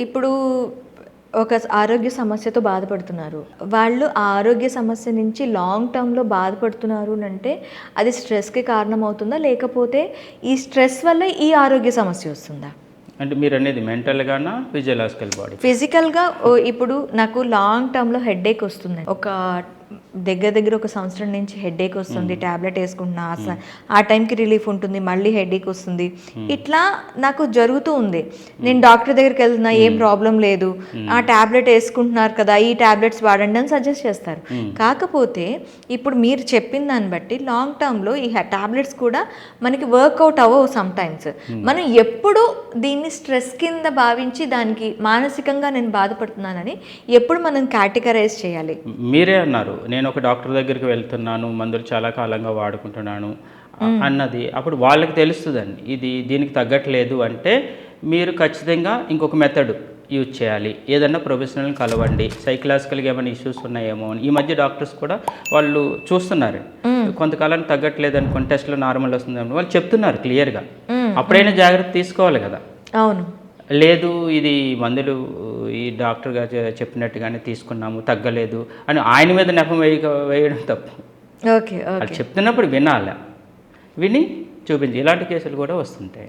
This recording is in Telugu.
ఇప్పుడు ఒక ఆరోగ్య సమస్యతో బాధపడుతున్నారు. వాళ్ళు ఆ ఆరోగ్య సమస్య నుంచి లాంగ్ టర్మ్‌లో బాధపడుతున్నారు అంటే అది స్ట్రెస్‌కి కారణమవుతుందా? లేకపోతే ఈ స్ట్రెస్ వల్ల ఈ ఆరోగ్య సమస్య వస్తుందా? అంటే మీరనేది మెంటల్‌గానా? Physiological body? ఫిజికల్‌గా ఇప్పుడు నాకు లాంగ్ టర్మ్‌లో హెడేక్ వస్తుందండి. దగ్గర ఒక సంవత్సరం నుంచి హెడేక్ వస్తుంది. టాబ్లెట్ వేసుకుంటున్నా. ఆ టైంకి రిలీఫ్ ఉంటుంది. మళ్ళీ హెడేక్ వస్తుంది. ఇట్లా నాకు జరుగుతూ ఉంది. నేను డాక్టర్ దగ్గరికి వెళ్తున్నా, ఏం ప్రాబ్లం లేదు. ఆ టాబ్లెట్ వేసుకుంటున్నారు కదా, ఈ టాబ్లెట్స్ వాడండి అని సజెస్ట్ చేస్తారు. కాకపోతే ఇప్పుడు మీరు చెప్పిన దాన్ని బట్టి లాంగ్ టర్మ్‌లో ఈ టాబ్లెట్స్ కూడా మనకి వర్కౌట్ అవ్వవు సమ్ టైమ్స్. మనం ఎప్పుడు దీన్ని స్ట్రెస్ కింద భావించి దానికి మానసికంగా నేను బాధపడుతున్నానని ఎప్పుడు మనం కేటగరైజ్ చేయాలి? మీరే అన్నారు, నేను ఒక డాక్టర్ దగ్గరికి వెళ్తున్నాను, మందులు చాలా కాలంగా వాడుకుంటున్నాను అన్నది. అప్పుడు వాళ్ళకి తెలుస్తుందండి ఇది దీనికి తగ్గట్లేదు అంటే మీరు ఖచ్చితంగా ఇంకొక మెథడ్ యూజ్ చేయాలి. ఏదన్నా ప్రొఫెషనల్ని కలవండి. సైకలాజికల్గా ఏమైనా ఇష్యూస్ ఉన్నాయేమో అని ఈ మధ్య డాక్టర్స్ కూడా వాళ్ళు చూస్తున్నారు. కొంతకాలానికి తగ్గట్లేదు అనుకోండి, టెస్ట్లో నార్మల్ వస్తుంది వాళ్ళు చెప్తున్నారు క్లియర్గా. అప్పుడైనా జాగ్రత్త తీసుకోవాలి కదా. అవును. లేదు ఇది మందులు ఈ డాక్టర్ గారు చెప్పినట్టుగానే తీసుకున్నాము, తగ్గలేదు అని ఆయన మీద నెపం వేయడం తప్పు. ఓకే. అది చెప్తున్నప్పుడు వినాలి, విని చూపించి. ఇలాంటి కేసులు కూడా వస్తుంటాయి.